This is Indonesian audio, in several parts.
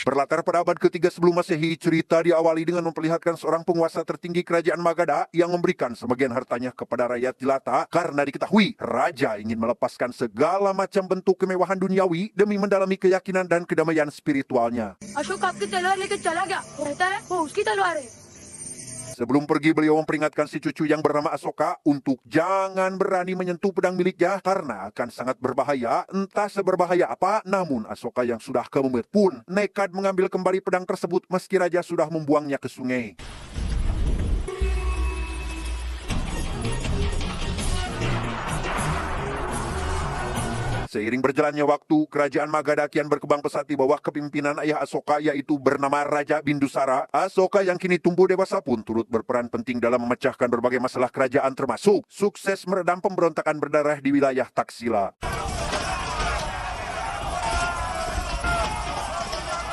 Berlatar pada abad ketiga sebelum Masehi, cerita diawali dengan memperlihatkan seorang penguasa tertinggi kerajaan Magadha yang memberikan sebagian hartanya kepada rakyat jelata karena diketahui raja ingin melepaskan segala macam bentuk kemewahan duniawi demi mendalami keyakinan dan kedamaian spiritualnya. Ashok आपकी तलवार लेकर चला गया कहता है वो उसकी तलवार है। Sebelum pergi, beliau memperingatkan si cucu yang bernama Asoka untuk jangan berani menyentuh pedang miliknya karena akan sangat berbahaya. Entah seberbahaya apa, namun Asoka yang sudah kememet pun nekat mengambil kembali pedang tersebut meski raja sudah membuangnya ke sungai. Seiring berjalannya waktu, kerajaan Magadha kian berkembang pesat di bawah kepimpinan ayah Asoka yaitu bernama Raja Bindusara. Asoka yang kini tumbuh dewasa pun turut berperan penting dalam memecahkan berbagai masalah kerajaan termasuk sukses meredam pemberontakan berdarah di wilayah Taksila.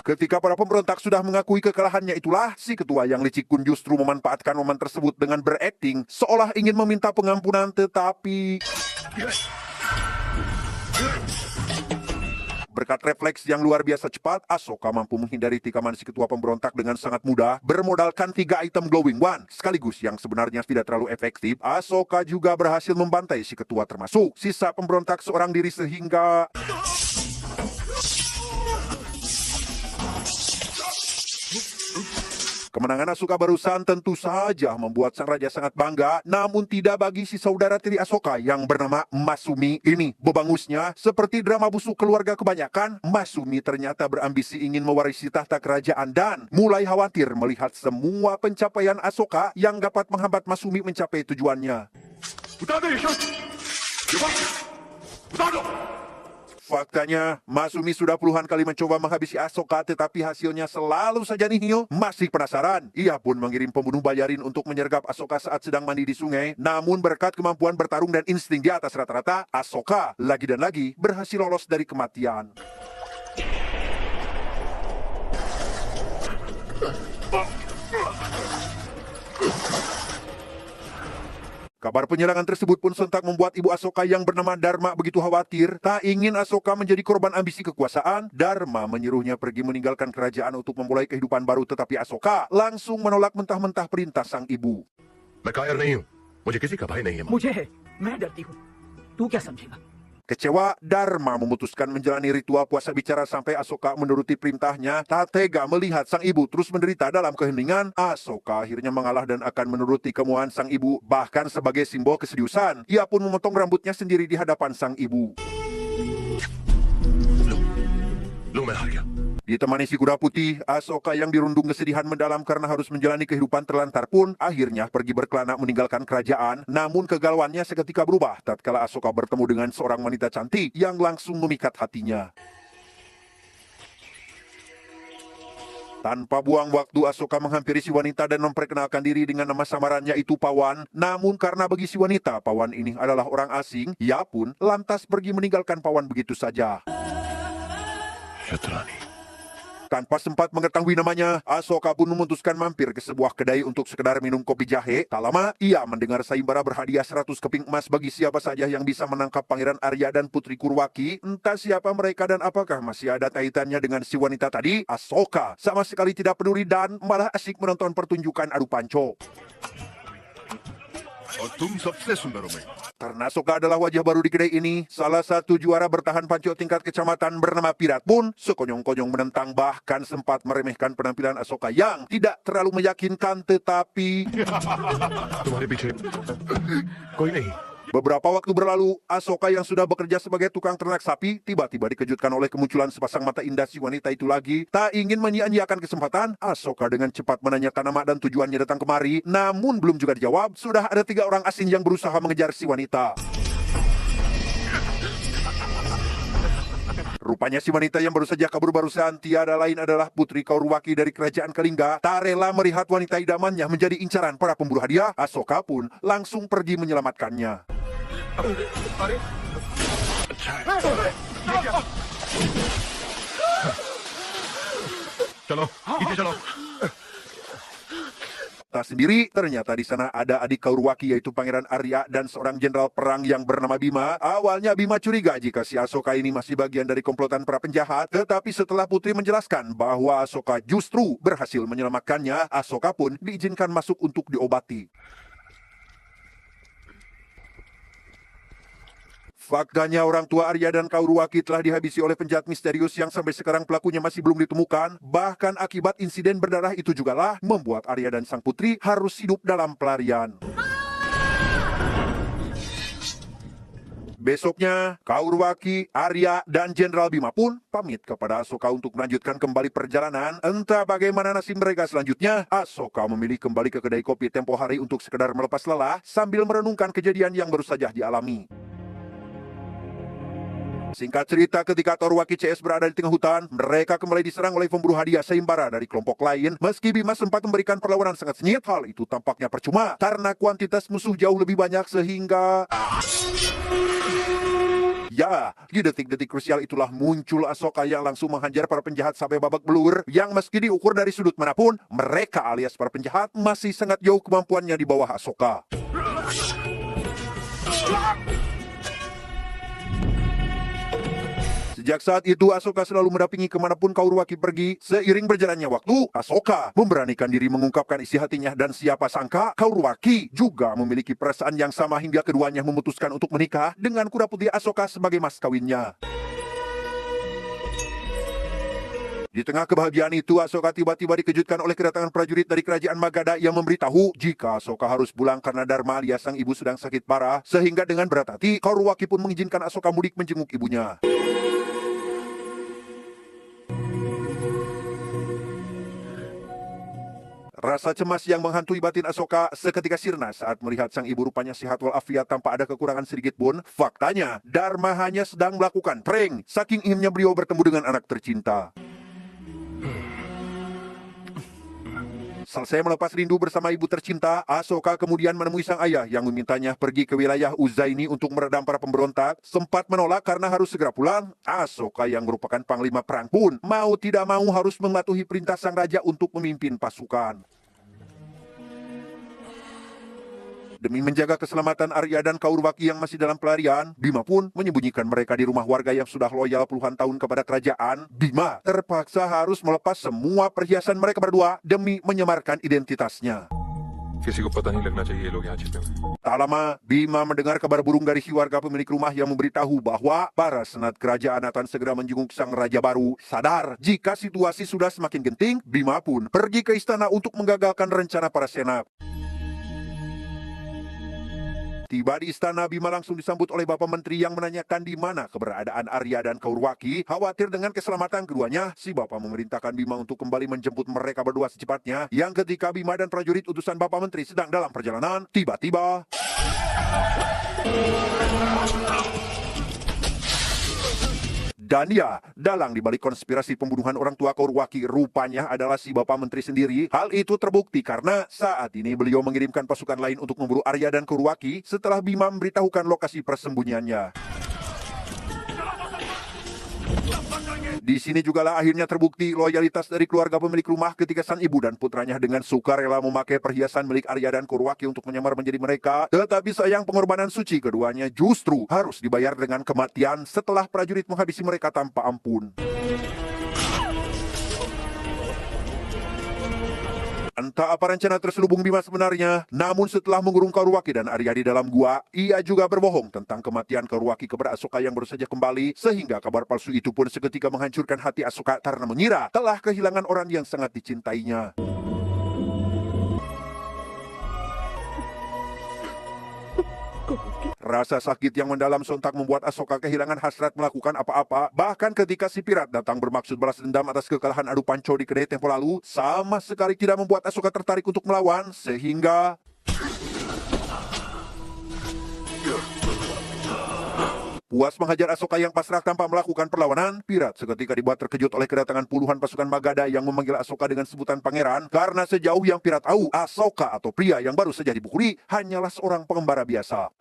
Ketika para pemberontak sudah mengakui kekalahannya itulah si ketua yang licik pun justru memanfaatkan momen tersebut dengan berakting seolah ingin meminta pengampunan tetapi... Berkat refleks yang luar biasa cepat, Asoka mampu menghindari tikaman si ketua pemberontak dengan sangat mudah bermodalkan 3 item glowing wand. Sekaligus yang sebenarnya tidak terlalu efektif, Asoka juga berhasil membantai si ketua termasuk sisa pemberontak seorang diri sehingga... Kemenangan Asoka barusan tentu saja membuat sang raja sangat bangga, namun tidak bagi si saudara tiri Asoka yang bernama Masumi ini. Bebangusnya, seperti drama busuk keluarga kebanyakan, Masumi ternyata berambisi ingin mewarisi tahta kerajaan dan mulai khawatir melihat semua pencapaian Asoka yang dapat menghambat Masumi mencapai tujuannya. Faktanya, Masumi sudah puluhan kali mencoba menghabisi Asoka tetapi hasilnya selalu saja nihil. Masih penasaran, ia pun mengirim pembunuh bayarin untuk menyergap Asoka saat sedang mandi di sungai. Namun berkat kemampuan bertarung dan insting di atas rata-rata, Asoka lagi dan lagi berhasil lolos dari kematian. Kabar penyerangan tersebut pun sontak membuat ibu Asoka yang bernama Dharma begitu khawatir. Tak ingin Asoka menjadi korban ambisi kekuasaan, Dharma menyuruhnya pergi meninggalkan kerajaan untuk memulai kehidupan baru. Tetapi Asoka langsung menolak mentah-mentah perintah sang ibu. मैं कायर नहीं हूं मुझे किसी का भय नहीं है मुझे है, मैं डरती हूँ, तू क्या समझेगा? Kecewa, Dharma memutuskan menjalani ritual puasa bicara sampai Asoka menuruti perintahnya. Tak tega melihat sang ibu terus menderita dalam keheningan, Asoka akhirnya mengalah dan akan menuruti kemauan sang ibu. Bahkan sebagai simbol keseriusan, ia pun memotong rambutnya sendiri di hadapan sang ibu. लो मैं हार गया Ditemani si kuda putih, Asoka yang dirundung kesedihan mendalam karena harus menjalani kehidupan terlantar pun akhirnya pergi berkelana meninggalkan kerajaan. Namun kegalauannya seketika berubah tatkala Asoka bertemu dengan seorang wanita cantik yang langsung memikat hatinya. Tanpa buang waktu, Asoka menghampiri si wanita dan memperkenalkan diri dengan nama samarannya itu Pawan. Namun karena bagi si wanita, Pawan ini adalah orang asing, ia pun lantas pergi meninggalkan Pawan begitu saja. शतरानी Tanpa sempat mengetahui namanya, Asoka pun memutuskan mampir ke sebuah kedai untuk sekedar minum kopi jahe. Tak lama, ia mendengar sayembara berhadiah 100 keping emas bagi siapa saja yang bisa menangkap Pangeran Arya dan Putri Kurwaki. Entah siapa mereka dan apakah masih ada kaitannya dengan si wanita tadi, Asoka sama sekali tidak peduli dan malah asik menonton pertunjukan adu panco. और तुम सबसे सुंदर हो मैं Karena Asoka adalah wajah baru di kedai ini, salah satu juara bertahan panco tingkat kecamatan bernama Pirat pun sekonyong-konyong menentang bahkan sempat meremehkan penampilan Asoka yang tidak terlalu meyakinkan tetapi... तुम्हारे पीछे कोई नहीं Beberapa waktu berlalu, Asoka yang sudah bekerja sebagai tukang ternak sapi tiba-tiba dikejutkan oleh kemunculan sepasang mata indah si wanita itu lagi. Tak ingin menyia-nyiakan kesempatan, Asoka dengan cepat menanyakan nama dan tujuannya datang kemari. Namun belum juga dijawab, sudah ada 3 orang asing yang berusaha mengejar si wanita. Rupanya si wanita yang baru saja kabur barusan tiada lain adalah Putri Kauruwaki dari kerajaan Kalingga. Tak rela melihat wanita idamannya menjadi incaran para pemburu hadiah, Asoka pun langsung pergi menyelamatkannya. चलो पीछे चलो Tak sendiri, ternyata di sana ada adik Kauruwaki yaitu Pangeran Arya dan seorang jenderal perang yang bernama Bima. Awalnya Bima curiga jika si Asoka ini masih bagian dari komplotan para penjahat, tetapi setelah Putri menjelaskan bahwa Asoka justru berhasil menyelamatkannya, Asoka pun diizinkan masuk untuk diobati. Faktanya orang tua Arya dan Kauruwaki telah dihabisi oleh penjahat misterius yang sampai sekarang pelakunya masih belum ditemukan. Bahkan akibat insiden berdarah itu jugalah membuat Arya dan sang putri harus hidup dalam pelarian. Besoknya, Kauruwaki, Arya, dan Jenderal Bima pun pamit kepada Asoka untuk melanjutkan kembali perjalanan. Entah bagaimana nasib mereka selanjutnya, Asoka memilih kembali ke kedai kopi tempo hari untuk sekedar melepas lelah sambil merenungkan kejadian yang baru saja dialami. Singkat cerita, ketika Kauruwaki CS berada di tengah hutan, mereka kembali diserang oleh pemburu hadiah seimbara dari kelompok lain. Meski Bima sempat memberikan perlawanan sangat sengit, hal itu tampaknya percuma karena kuantitas musuh jauh lebih banyak sehingga... Ya, di detik-detik krusial itulah muncul Asoka yang langsung menghajar para penjahat sampai babak belur, yang meski diukur dari sudut manapun, mereka alias para penjahat masih sangat jauh kemampuannya di bawah Asoka. Sejak saat itu, Asoka selalu mendampingi kemanapun Kauruwaki pergi. Seiring berjalannya waktu, Asoka memberanikan diri mengungkapkan isi hatinya dan siapa sangka Kauruwaki juga memiliki perasaan yang sama hingga keduanya memutuskan untuk menikah dengan kuda putih Asoka sebagai mas kawinnya. Di tengah kebahagiaan itu, Asoka tiba-tiba dikejutkan oleh kedatangan prajurit dari kerajaan Magadha yang memberitahu jika Asoka harus pulang karena Dharma alias sang ibu sedang sakit parah, sehingga dengan berat hati, Kauruwaki pun mengizinkan Asoka mudik menjenguk ibunya. Rasa cemas yang menghantui batin Asoka seketika sirna saat melihat sang ibu rupanya sehat walafiat tanpa ada kekurangan sedikit pun. Faktanya, Dharma hanya sedang melakukan prank, saking inginnya beliau bertemu dengan anak tercinta. Selesai melepas rindu bersama ibu tercinta, Asoka kemudian menemui sang ayah yang memintanya pergi ke wilayah Uzzaini untuk meredam para pemberontak. Sempat menolak karena harus segera pulang, Asoka yang merupakan panglima perang pun mau tidak mau harus mematuhi perintah sang raja untuk memimpin pasukan. Demi menjaga keselamatan Arya dan Kauruwaki yang masih dalam pelarian, Bima pun menyembunyikan mereka di rumah warga yang sudah loyal puluhan tahun kepada kerajaan. Bima terpaksa harus melepas semua perhiasan mereka berdua demi menyamarkan identitasnya. किसी को पता नहीं लगना चाहिए ये लोग यहाँ छिपे हुए हैं। Tak lama, Bima mendengar kabar burung dari si warga pemilik rumah yang memberitahu bahwa para senat kerajaan akan segera menjenguk sang raja baru. Sadar jika situasi sudah semakin genting, Bima pun pergi ke istana untuk menggagalkan rencana para senat. Tiba di istana, Bima langsung disambut oleh Bapak Menteri yang menanyakan di mana keberadaan Arya dan Kauruwaki. Khawatir dengan keselamatan keduanya, si Bapak memerintahkan Bima untuk kembali menjemput mereka berdua secepatnya. Yang ketika Bima dan prajurit utusan Bapak Menteri sedang dalam perjalanan, tiba-tiba... Dan ya, dalang dibalik konspirasi pembunuhan orang tua Kauruwaki rupanya adalah si Bapak Menteri sendiri. Hal itu terbukti karena saat ini beliau mengirimkan pasukan lain untuk memburu Arya dan Kauruwaki setelah Bima memberitahukan lokasi persembunyiannya. Di sini jugalah akhirnya terbukti loyalitas dari keluarga pemilik rumah ketika sang ibu dan putranya dengan sukarela memakai perhiasan milik Arya dan Kauruwaki untuk menyamar menjadi mereka. Tetapi sayang pengorbanan suci keduanya justru harus dibayar dengan kematian setelah prajurit menghabisi mereka tanpa ampun. Entah apa rencana terselubung Bima sebenarnya, namun setelah mengurung Kauruwaki dan Arya di dalam gua, ia juga berbohong tentang kematian Kauruwaki kepada Asoka yang baru saja kembali, sehingga kabar palsu itu pun seketika menghancurkan hati Asoka karena mengira telah kehilangan orang yang sangat dicintainya. Rasa sakit yang mendalam sontak membuat Asoka kehilangan hasrat melakukan apa-apa. Bahkan ketika si pirat datang bermaksud balas dendam atas kekalahan adu panco di kedai tempo lalu, sama sekali tidak membuat Asoka tertarik untuk melawan, sehingga... Puas menghajar Asoka yang pasrah tanpa melakukan perlawanan, pirat seketika dibuat terkejut oleh kedatangan puluhan pasukan Magadha yang memanggil Asoka dengan sebutan pangeran, karena sejauh yang pirat tahu, Asoka atau pria yang baru saja dipukuli hanyalah seorang pengembara biasa.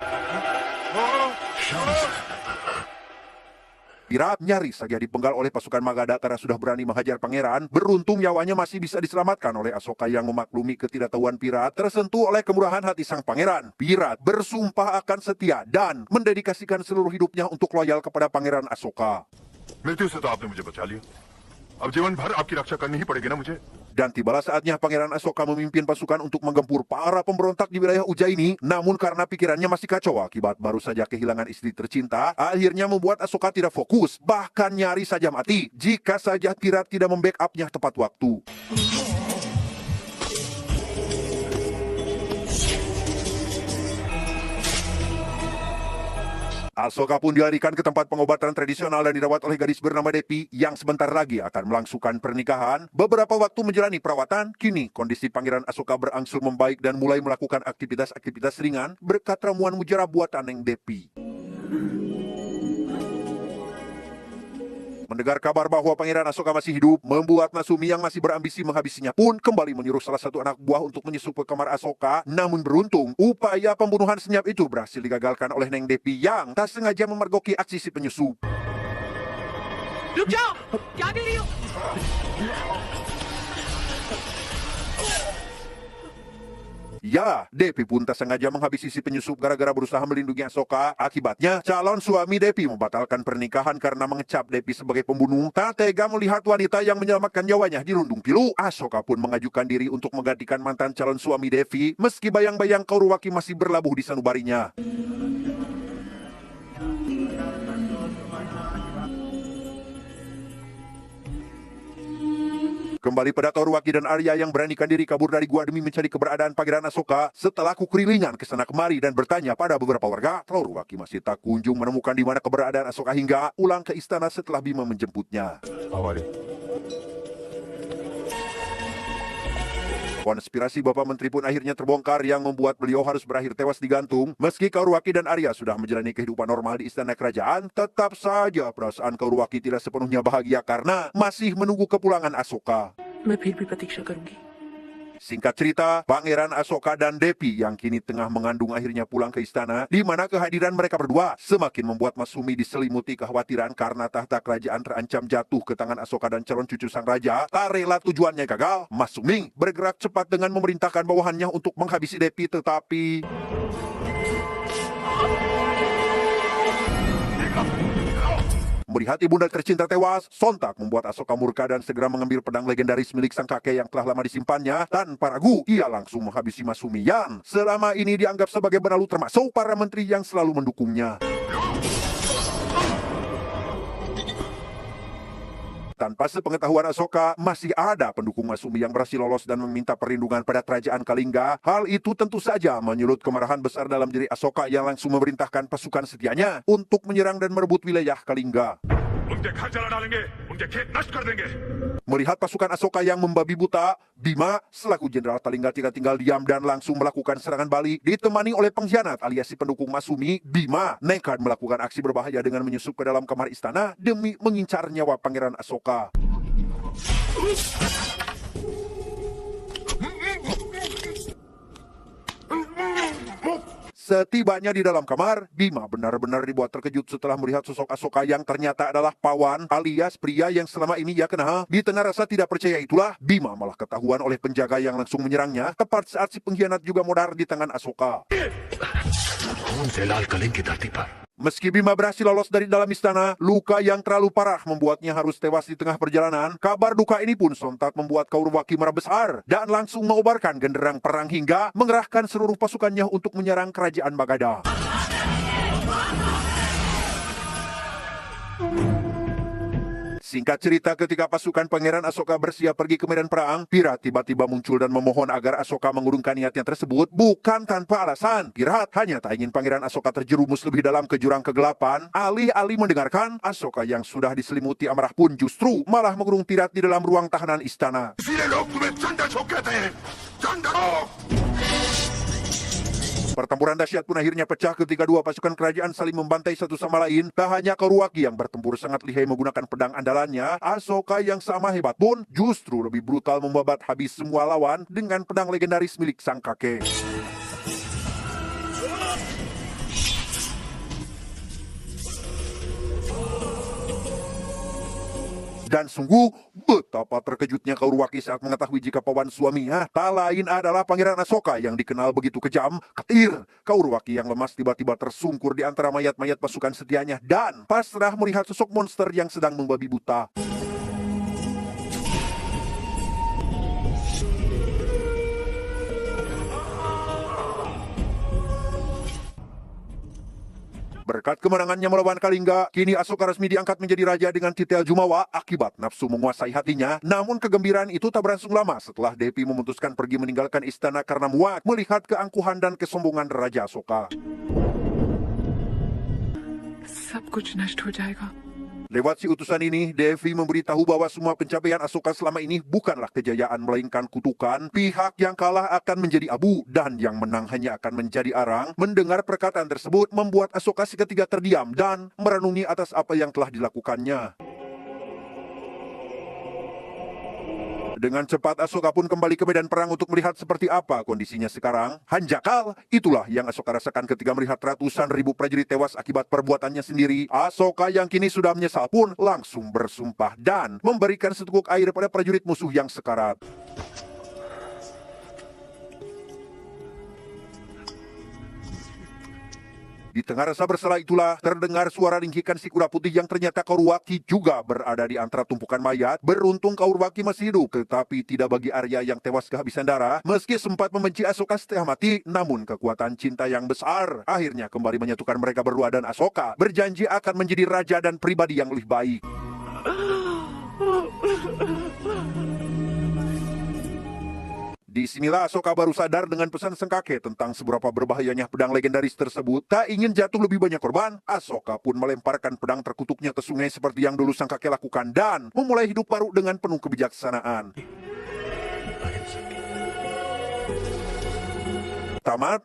Pirat nyaris saja dipenggal oleh pasukan Magadha karena sudah berani menghajar pangeran. Beruntung nyawanya masih bisa diselamatkan oleh Asoka yang memaklumi ketidaktahuan Pirat. Tersentuh oleh kemurahan hati sang pangeran, Pirat bersumpah akan setia dan mendedikasikan seluruh hidupnya untuk loyal kepada Pangeran Asoka. मृत्यु से तो आपने मुझे बचा लिया। अब जीवन भर आपकी रक्षा करनी ही पड़ेगी ना मुझे। Dan tibalah saatnya Pangeran Asoka memimpin pasukan untuk menggempur para pemberontak di wilayah Ujjaini. Namun karena pikirannya masih kacau akibat baru saja kehilangan istri tercinta, akhirnya membuat Asoka tidak fokus, bahkan nyaris saja mati jika saja Pirat tidak membackup-nya tepat waktu. Asoka pun dilarikan ke tempat pengobatan tradisional dan dirawat oleh gadis bernama Depi yang sebentar lagi akan melangsungkan pernikahan. Beberapa waktu menjalani perawatan, kini kondisi Pangeran Asoka berangsur membaik dan mulai melakukan aktivitas-aktivitas ringan berkat ramuan mujara buatan Neng Depi. Mendengar kabar bahwa Pangeran Asoka masih hidup, membuat Masumi yang masih berambisi menghabisinya pun kembali menyuruh salah satu anak buah untuk menyusup ke kamar Asoka. Namun beruntung, upaya pembunuhan senyap itu berhasil digagalkan oleh Neng Depi yang tak sengaja memergoki aksi si penyusup. रुक जाओ, क्या कर रही हो? Ya, Depi pun tak sengaja menghabisi si penyusup gara-gara berusaha melindungi Asoka. Akibatnya, calon suami Depi membatalkan pernikahan karena mengecap Depi sebagai pembunuh. Tak tega melihat wanita yang menyelamatkan nyawanya dirundung pilu. Asoka pun mengajukan diri untuk menggantikan mantan calon suami Devi, meski bayang-bayang Kauruwaki masih berlabuh di sanubarinya. Kembali pada Kauruwaki dan Arya yang beranikan diri kabur dari gua demi mencari keberadaan Pangeran Asoka. Setelah kukelilingan ke sana kemari dan bertanya pada beberapa warga, Kauruwaki masih tak kunjung menemukan di mana keberadaan Asoka hingga pulang ke istana setelah Bima menjemputnya. हमारे Konspirasi Bapak Menteri pun akhirnya terbongkar yang membuat beliau harus berakhir tewas digantung. Meski Kauruwaki dan Arya sudah menjalani kehidupan normal di istana kerajaan, tetap saja perasaan Kauruwaki tidak sepenuhnya bahagia karena masih menunggu kepulangan Asoka. मैं फिर भी प्रतीक्षा करूंगी। Singkat cerita, Pangeran Asoka dan Depi yang kini tengah mengandung akhirnya pulang ke istana, di mana kehadiran mereka berdua semakin membuat Masumi diselimuti kekhawatiran karena tahta kerajaan terancam jatuh ke tangan Asoka dan calon cucu sang raja. Tak rela tujuannya gagal, Masumi bergerak cepat dengan memerintahkan bawahannya untuk menghabisi Depi, tetapi melihat ibunda tercinta tewas, sontak membuat Asoka murka dan segera mengambil pedang legendaris milik sang kakek yang telah lama disimpannya. Tanpa ragu, ia langsung menghabisi Masumi yang selama ini dianggap sebagai benalu termasuk para menteri yang selalu mendukungnya. Tanpa sepengetahuan Asoka, masih ada pendukung Masumi yang berhasil lolos dan meminta perlindungan pada kerajaan Kalingga. Hal itu tentu saja menyulut kemarahan besar dalam diri Asoka yang langsung memerintahkan pasukan setianya untuk menyerang dan merebut wilayah Kalingga. उनके घर जला डालेंगे, उनके खेत नष्ट कर देंगे। Melihat pasukan Asoka yang membabi buta, Bima selaku jenderal Kalingga tidak tinggal diam dan langsung melakukan serangan balik. Ditemani oleh pengkhianat alias si pendukung Masumi, Bima nekat melakukan aksi berbahaya dengan menyusup ke dalam kamar istana demi mengincar nyawa Pangeran Asoka. Setibanya di dalam kamar, Bima benar-benar dibuat terkejut setelah melihat sosok Asoka yang ternyata adalah Pawan alias pria yang selama ini ia kenal. Di tengah rasa tidak percaya itulah, Bima malah ketahuan oleh penjaga yang langsung menyerangnya tepat saat si pengkhianat juga modar di tangan Asoka. Meski Bima berhasil lolos dari dalam istana, luka yang terlalu parah membuatnya harus tewas di tengah perjalanan. Kabar duka ini pun sontak membuat Kauruwaki marah besar dan langsung mengobarkan genderang perang hingga mengerahkan seluruh pasukannya untuk menyerang kerajaan Magadha. Singkat cerita, ketika pasukan Pangeran Asoka bersiap pergi ke medan perang, Pirat tiba-tiba muncul dan memohon agar Asoka mengurungkan niatnya tersebut. Bukan tanpa alasan, Pirat hanya tak ingin Pangeran Asoka terjerumus lebih dalam ke jurang kegelapan. Alih-alih mendengarkan, Asoka yang sudah diselimuti amarah pun justru malah mengurung Pirat di dalam ruang tahanan istana. इसीलिए लोग तुम्हें चंडा छोड़ कहते हैं। Chanda! Pertempuran dahsyat pun akhirnya pecah ketika dua pasukan kerajaan saling membantai satu sama lain. Tak hanya Kauruwaki yang bertempur sangat lihai menggunakan pedang andalannya, Asoka yang sama hebat pun justru lebih brutal membabat habis semua lawan dengan pedang legendaris milik sang kakek. Dan sungguh betapa terkejutnya Kaurwaki saat mengetahui jika pawan suaminya tak lain adalah Pangeran Asoka yang dikenal begitu kejam, ketir. Kaurwaki yang lemas tiba-tiba tersungkur di antara mayat-mayat pasukan setianya dan pasrah melihat sosok monster yang sedang membabi buta. Berkat kemenangannya melawan Kalingga, kini Asoka resmi diangkat menjadi raja dengan titel Jumawa akibat nafsu menguasai hatinya. Namun kegembiraan itu tak berlangsung lama setelah Devi memutuskan pergi meninggalkan istana karena muak melihat keangkuhan dan kesombongan Raja Asoka. सब कुछ नष्ट हो जाएगा। Lewat si utusan ini, Devi memberitahu bahwa semua pencapaian Asoka selama ini bukanlah kejayaan melainkan kutukan. Pihak yang kalah akan menjadi abu dan yang menang hanya akan menjadi arang. Mendengar perkataan tersebut membuat Asoka seketika terdiam dan merenungi atas apa yang telah dilakukannya. Dengan cepat Asoka pun kembali ke medan perang untuk melihat seperti apa kondisinya sekarang. Hanjakal, itulah yang Asoka rasakan ketika melihat ratusan ribu prajurit tewas akibat perbuatannya sendiri. Asoka yang kini sudah menyesal pun langsung bersumpah dan memberikan seteguk air pada prajurit musuh yang sekarat. Di tengah rasa bersalah itulah terdengar suara ringkikan si kuda putih yang ternyata Kaurwaki juga berada di antara tumpukan mayat. Beruntung Kaurwaki masih hidup, tetapi tidak bagi Arya yang tewas kehabisan darah. Meski sempat membenci Asoka setengah mati, namun kekuatan cinta yang besar akhirnya kembali menyatukan mereka berdua dan Asoka berjanji akan menjadi raja dan pribadi yang lebih baik. Disinilah Asoka baru sadar dengan pesan sang kakek tentang seberapa berbahayanya pedang legendaris tersebut. Tak ingin jatuh lebih banyak korban, Asoka pun melemparkan pedang terkutuknya ke sungai seperti yang dulu sang kakek lakukan dan memulai hidup baru dengan penuh kebijaksanaan. Tamat,